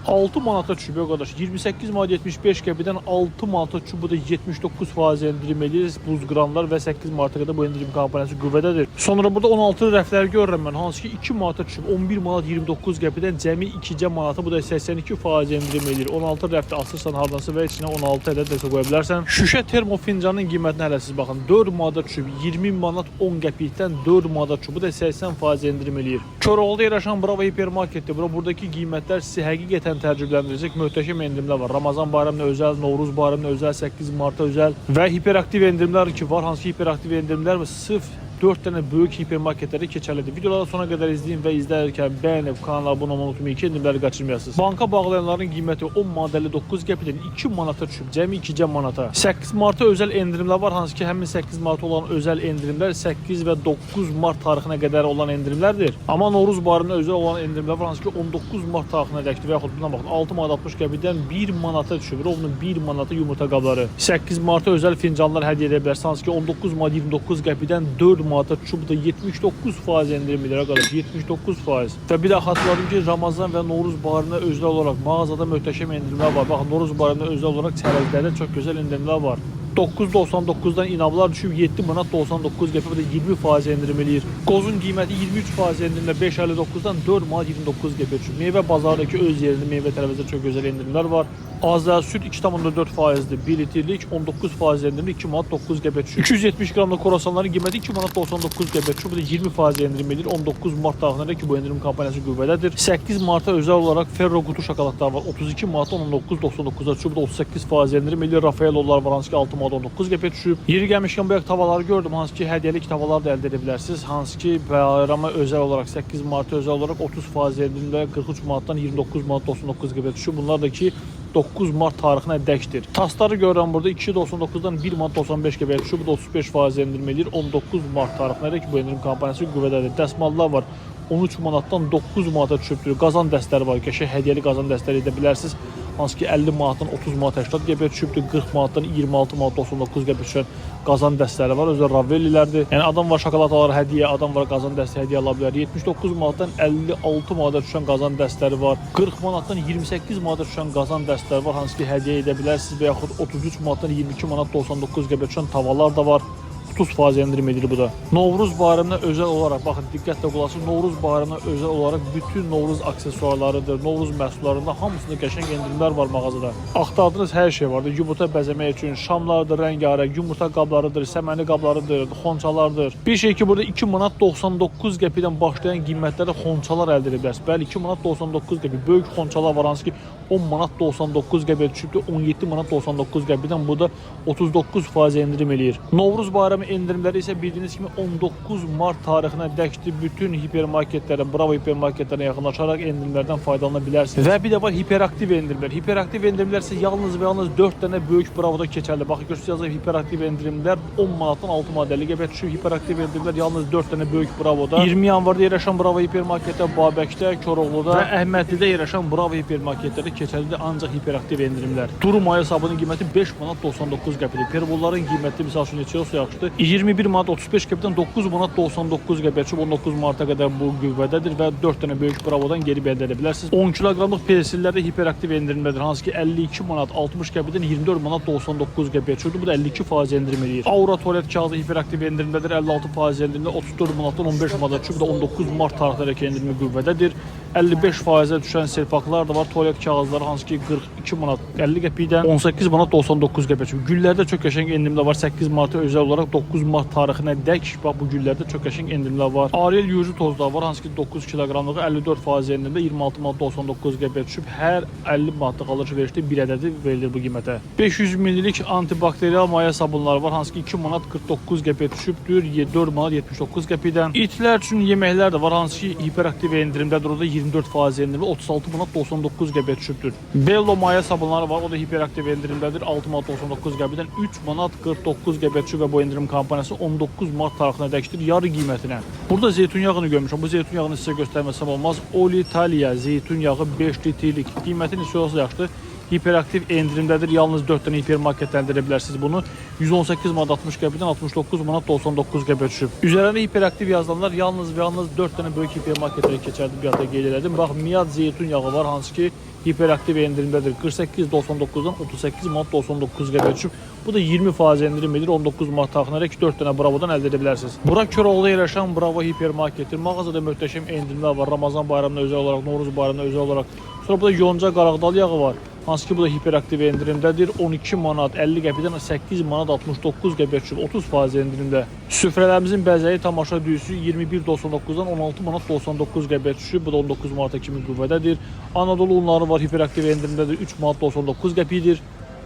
6 manata düşüb qardaş. 28 manat 75 qəpidən 6 manata düşüb. Bu da 79% endirim edir. Buz qramlar və 8 marta qədər bu endirim kampaniyası qüvvədədir. Sonra burada 16 rəfləri görürəm mən. Hansı ki 2 manata düşüb 11 manat 29 qəpidən cəmi 2 manata, bu da 82% endirim edir. 16 rəfdə asırsan hardansa və içinə 16 ədəd də qoya bilərsən. Şüşə termo fincanın qiymətinə hələ siz baxın. 4 manata düşüb 20 manat 10 qəpikdən 4 manata düşüb. Bu da 80% endirim edir. Koroğlu'da yerləşən Bravo hipermarketdir. Buradakı qiymətlər sizi həqiqətən təəccübləndirəcək möhtəşəm endirimlər var. Ramazan bayramına özəl, Novruz bayramına özəl, 8 marta özəl və hiperaktiv endirimlər ki var. Hansı hiperaktiv endirimlər və sırf 4 dənə böyük hipermarketləri keçərlidir. Videoları sona qədər izləyin və izləyərkən bəyənib kanala abunə olmayı unutmayın ki, endirimləri qaçırmayasınız. Banka bağlayanların qiyməti 10 manat 59 qəpikdən 2 manata düşüb, cəmi 2 manata. 8 marta özəl endirimlər var. Hansı ki, həmin 8 marta olan özəl endirimlər 8 və 9 mart tarixinə qədər olan endirimlərdir. Amma Novruz bayramına özəl olan endirimlər var. Hansı ki, 19 mart tarixinə dəkdir və yaxud bundan baxın 6 manat 60 qəpikdən 1 manata düşüb. Rovnun 1 manata yumurta qabları. 8 marta özəl fincanlar hədiyyə edə bilərsiniz. Hansı ki, 19 manat 29 qəpikdən 4 manata düşüb. Bu da 79% endirim edir arkadaş. 79%. Və bir də xatırladım ki, Ramazan və Novruz bayramına özəl olaraq mağazada möhtəşəm endirimlər var. Baxın, Novruz bayramına özəl olaraq çərəzlərdə çox gözəl endirimlər var. 9.99'dan inavlar düşüb 7 manat 99 qəpik, bu da 20% endirim edir. Qozun qiyməti 23% endirimlə 5.59'dan 4 manat 29 qəpik düşüb. Meyvə bazardakı öz yerində meyvə tərəvəzdə çox gözəl endirimlər var. Azər süt 2.4%'dir. 1 litrlik 19% endirimli 2 manat 9 qəpik düşüb. 270 qramlıq korasanların qiyməti 2 manat 99 qəpik düşüb. Bu da 20% endirim edir. 19 mart tarixində ki, bu endirim kampaniyası qüvvədədir. 8 marta özəl olaraq Ferro qutu şokoladlar var. 32 manat 19.99'a düşüb. Bu da 38% endirim edir. Rafaelollar var. Hansı ki 6 manat 19 qəpik düşüb. Yeri gəlmişkən bu tavalları gördüm. Hansı ki hədiyyəlik tavalar da əldə edə bilərsiniz. Hansı ki bayrama özəl olaraq 8 marta özəl olaraq 30% endirimlə 43 manatdan 29 manat 99 qəpik düşüb. Bunlar da ki 9 mart tarixinə dəkdir. Tasları görürəm burada 2.99'dan 1 manat 95 qəpiyə düşüb. Bu da 35% endirim edir. 19 mart tarixinə ki bu endirim kampaniyası qüvvədədir. Dəsmallar var. 13 manatdan 9 manata düşübdür. Qazan dəstləri var. Qəşəng hədiyyəli qazan dəstləri edə bilərsiniz. Hansı ki 50 manatdan 30 manat 80 qəpiyə düşübdür. 40 manatdan 26 manat 99 qəpiyə düşən qazan dəstələri var. Özü Ravellilərdir. Yəni adam var şokoladlar hədiyyə, adam var qazan dəstə hədiyyə ala bilər. 79 manatdan 56 manata düşən qazan dəstələri var. 40 manatdan 28 manata düşən qazan dəstələri var. Hansı ki hədiyyə edə bilərsiniz və yaxud 33 manatdan 22 manat 99 qəpiyə düşən tavalar da var. 30% endirim edilir bu da. Novruz bayramına özəl olaraq, baxın diqqətlə qulaq asın, Novruz bayramına özəl olaraq bütün Novruz aksesuarlarıdır, Novruz məhsullarında hamısında qəşəng endirimlər var mağazada. Axtardığınız hər şey vardır. Yumurta bəzəmək üçün şamlardır, rəngarəng, yumurta qablarıdır, səməni qablarıdır, xonçalardır. Bir şey ki burada 2 manat 99 qəpikdən başlayan qiymətlərdə xonçalar əldə edə bilərsiniz. Bəli 2 manat 99 qəpik. Böyük xonçalar var hansı ki 10 manat 99 qəpiyə düşübdür. 17 manat 99 qəpikdən burada 39% endirim eləyir. Novruz bayramı endirimləri isə bildiyiniz kimi 19 mart tarixinə dəkdir. Bütün hipermarketlərə, Bravo hipermarketlərə yaxınlaşaraq endirimlərdən faydalana bilərsiniz. Və bir də var hiperaktiv endirimlər. Hiperaktiv endirimlər isə yalnız və yalnız 4 dənə böyük Bravo'da keçərli. Baxın göstərirsiniz yazır hiperaktiv endirimlər 10 manatdan 6 manat 50 qəpiyə düşüb. Hiperaktiv endirimlər yalnız 4 dənə böyük Bravo'da. 20 yanvarda yerləşən Bravo hipermarketdə, Babəkdə, Koroğlu'da və Əhmədlidə yerləşən Bravo hipermarketlərdə keçərlidir ancaq hiperaktiv endirimlər. Durum ayı sabunun qiyməti 5 manat 99 qəpidir. Perbolların qiyməti misal üçün neçə olsa yaxşıdır. 21 manat 35 qəpikdən 9 manat 99 qəpiyə düşüb. 19 marta qədər bu qüvvədədir və 4 dənə böyük Bravo'dan geri əldə edə bilərsiniz. 10 kiloqramlıq persillərdə hiperaktiv endirimlədir. Hansı ki 52 manat 60 qəpikdən 24 manat 99 qəpiyə düşürdü. Bu da 52% endirim edir. Aura tualet kağızı hiperaktiv endirimlədir. 56% endirimlə 34 manatdan 15 manata düşüb. Bu da 19 mart tarixlərə endirimi qüvvədədir. 55%-ə düşən selpaklar da var. Tualet kağızları hansı ki 42 manat 50 qəpikdən 18 manat 99 qəpiyə düşüb. Güllərdə çox qəşəng endirimlər var. 8 marta özəl olaraq 9 mart tarixinə dək. Bax bu güllərdə çox qəşəng endirimlər var. Ariel yuzu tozları var. Hansı ki 9 kiloqramlığı 54% endirimdə 26 manat 99 qəpiyə düşüb. Hər 50 manatlıq alış-verişdə bir ədədi verilir bu qiymətə. 500 ml antibakterial maya sabunları var. Hansı ki 2 manat 49 qəpiyə düşübdür. 4 manat 79 qəpikdən. İtlər üçün yeməklər də var. Hansı ki hiperaktiv endirimdədir. O da 24% endirimli 36 manat 99 qəpiyə düşübdür. Bello maya sabunları var. O da hiperaktiv endirimdədir. 6 manat 99 qəpikdən 3 manat 49 qəpiyə düşüb və bu endirim kampaniyası 19 mart tarixinə dəkdir yarı qiymətinə. Burada zeytun yağını görmüşəm. Bu zeytun yağını sizə göstərməsəm olmaz. Olitalia zeytun yağı 5 litrlik. Qiyməti neçə olsa yaxşıdır? hiperaktiv endirimdədir. Yalnız 4 dənə hipermarketdə əldə edə bilərsiniz bunu. 118 manat 60 qəpikdən 69 manat 99 qəpiyə düşüb. Üzərində hiperaktiv yazılanlar yalnız və yalnız 4 dənə böyük hipermarketlərə keçərdi. Bir həftə qeyd elədim. Bax, Miyad zeytun yağı var, hansı ki hiperaktiv endirimdədir. 48.99-dan 38 manat 99 qəpiyə düşüb. Bu da 20% endirim edir. 19 manat taxınaraq 4 dənə Bravodan əldə edə bilərsiniz. Bura Köroğlu'da yerləşən Bravo hipermarketdir. Mağazada möhtəşəm endirimlər var. Ramazan bayramına özel olarak, Novruz bayramına özel olarak. Sonra burada yonca qarağdal yağı var. Hansı ki bu da hiperaktiv endirimdədir. 12 manat 50 qəpikdən 8 manat 69 qəpiyə düşüb. 30% endirimdə. Süfrələrimizin bəzəyi tamaşa düyüsü 21.99-dan 16 manat 99 qəpiyə düşüb. Bu da 19 manata kimi qüvvədədir. Anadolu unları var, hiperaktiv endirimdədir. 3 manat 99 qəpikdir.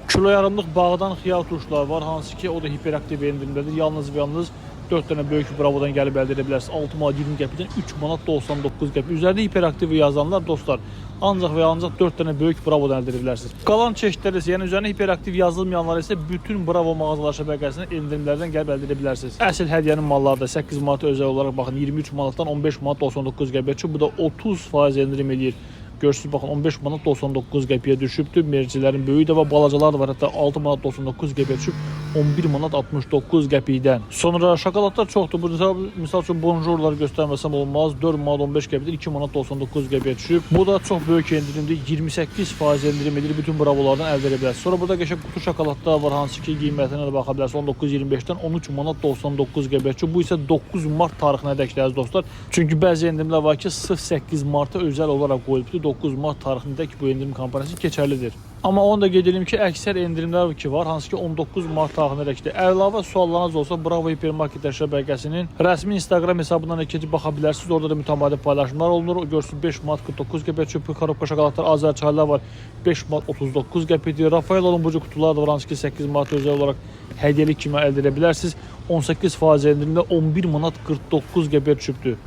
Kilo yarımlıq bağdan xiyar turşular var, hansı ki o da hiperaktiv endirimdədir. Yalnız və yalnız 4 dənə böyük Bravodan gəlib əldə edə bilərsiniz. 6 manat 20 qəpikdən 3 manat 99 qəpik. Üzərində hiperaktiv yazanlar dostlar ancaq və ancaq 4 dənə böyük Bravodan əldə edə bilərsiniz. Qalan çeşidləri isə, yəni üzərində hiperaktiv yazılmayanlar isə bütün Bravo mağazalar şəbəkəsinin endirimlərdən gəlib əldə edə bilərsiniz. Əsl hədiyyənin malları da 8 manat özəl olaraq baxın 23 manatdan 15 manat 99 qəpiyə. Bu da 30% endirim eləyir. Görürsünüz, baxın 15 manat 99 qəpiyə düşübdür. Mercilərin böyüyü də və balacalar da var. Hətta 6 manat 99 qəpiyə düşüb 11 manat 69 qəpikdən. Sonra şokoladlar çoxdur. Bu misal üçün bonjurları göstərməsəm olmaz. 4 manat 15 qəpikdən 2 manat 99 qəpiyə düşüb. Bu da çox böyük endirimdir. 28% endirim edir. Bütün Bravolardan əldə edə bilərsiniz. Sonra burada qəşəng qutu şokoladlar var, hansı ki qiymətinə də baxa bilərsiniz. 19.25-dən 13 manat 99 qəpiyə düşüb. Bu isə 9 mart tarixinə dək dostlar. Çünki bəzi endirimlər var ki 08 marta özəl olaraq qoyulubdur. 9 mart tarixindəki bu endirim kampaniyası keçərlidir. Amma onu da qeyd edim ki, əksər endirimlər ki var, hansı ki 19 mart tarixindəkidir. Əlavə suallarınız olsa Bravo hipermarketlər şəbəkəsinin rəsmi Instagram hesabından da keçib baxa bilərsiniz. Orada da mütəmadi paylaşımlar olunur. Görürsünüz 5 manat 49 qəpiyə düşüb. Korobka şokoladlar, Azər çaylar var. 5 manat 39 qəpikdir. Rafaelonun bu qutular da var, hansı ki 8 manat özəl olaraq hədiyyəlik kimi əldə edə bilərsiniz. 18% endirimdə 11 manat 49 qəpiyə düşübdür.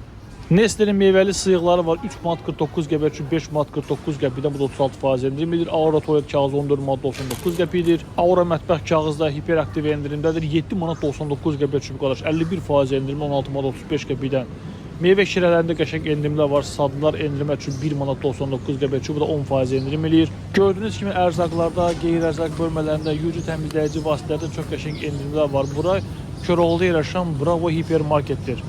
Nestle'nin meyvəli sıyıqları var. 3 manat 49 qəpiyə düşüb 5 manat 49 qəpikdən. Bu da 36% endirimlidir. Aura tualet kağızı 14 manat 99 qəpikdir. Aura mətbəx kağızı da hiperaktiv endirimdədir. 7 manat 99 qəpiyə düşüb qardaş. 51% endirimli 16 manat 35 qəpikdən. Meyvə şirələrində qəşəng endirimlər var. Sadlar endirimə düşüb 1 manat 99 qəpiyə düşüb. Bu da 10% endirim eləyir. Gördüyünüz kimi ərzaqlarda, qeyri-ərzaq bölmələrində, yürücü təmizləyici vasitələrdə çox qəşəng endirimlər var. Bura Köroğlu'da yerləşən Bravo hipermarketdir.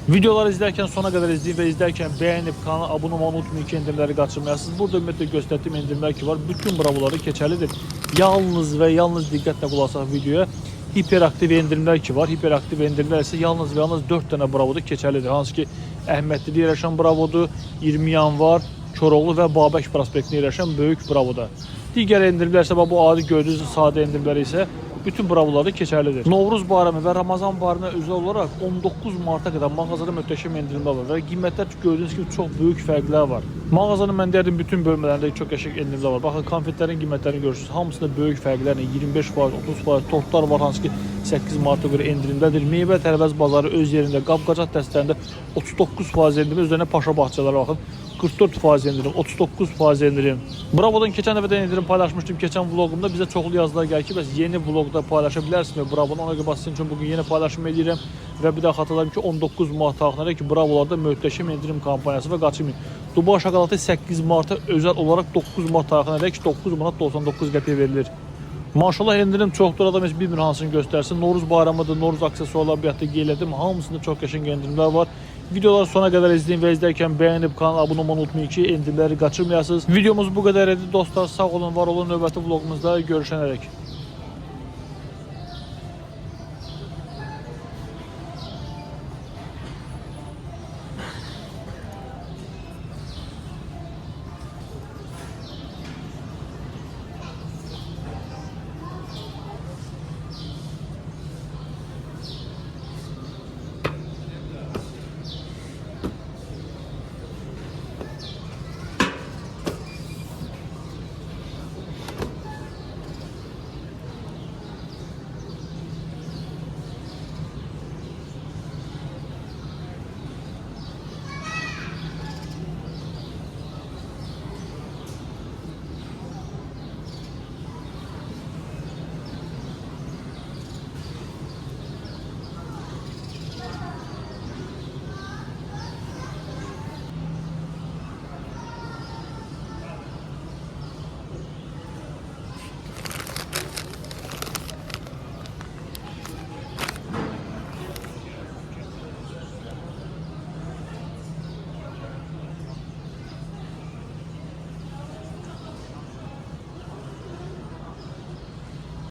Videoları izlərkən sona qədər izləyin və izlərkən bəyənib kanala abunə olmayı unutmayın ki, endirimləri qaçırmayasınız. Burada ümumiyyətlə göstərdiyim endirimlər ki var, bütün Bravoları keçərlidir. Yalnız və yalnız diqqətlə qulaq asaq videoya. Hiperaktiv endirimlər ki var. Hiperaktiv endirimlər isə yalnız və yalnız 4 dənə Bravoda keçərlidir. Hansı ki Əhmədlidə yerləşən Bravodur, 20 yanvar, Köroğlu və Babək prospektində yerləşən böyük Bravoda. Digər endirimlər isə bu adi gördüyünüz sadə endirimlər isə bütün Bravolarda keçərlidir. Novruz bayramı və Ramazan bayramına özəl olaraq 19 marta qədər mağazada möhtəşəm endirimlər var və qiymətlər gördüyünüz kimi çox böyük fərqlər var. Mağazanın mən deyərdim bütün bölmələrində çox qəşəng endirimlər var. Baxın, konfetlərin qiymətlərini görürsünüz. Hamısında böyük fərqlərlə 25%, 30%, tortlar var, hansı ki 8 marta görə endirimdədir. Meyvə tərəvəz bazarı öz yerində, qab-qacaq dəstələrində 39% endirim, üzərinə paşa bağçalara baxın. 44% endirim, 39% endirim. Bravo'dan keçən dəfə də endirim paylaşmışdım keçən vlogumda. Bizə çoxlu yazılar gəlir ki, bəs yeni vlogda paylaşa bilərsiniz Bravo'dan. Ona görə sizin üçün bugün yeni paylaşım edirəm və bir də xatırlayım ki 19 mart tarixinə ki Bravo'larda möhtəşəm endirim kampaniyası və qaçırmayın. Dubai şokoladı 8 marta özəl olaraq 9 mart tarixinə ki 9 manat 99 qəpiyə verilir. Maşallah endirim çoxdur, adam heç bilmir hansını göstərsin. Novruz bayramıdır, Novruz aksesuarlar bir həftə qeylədim. Hamısında çox qəşəng endirimlər var. Videoları sona qədər izləyin və izlərkən bəyənib kanala abunə olmayı unutmayın ki, endirimləri qaçırmayasınız. Videomuz bu qədər idi dostlar. Sağ olun, var olun. Növbəti vlogumuzda görüşənərək.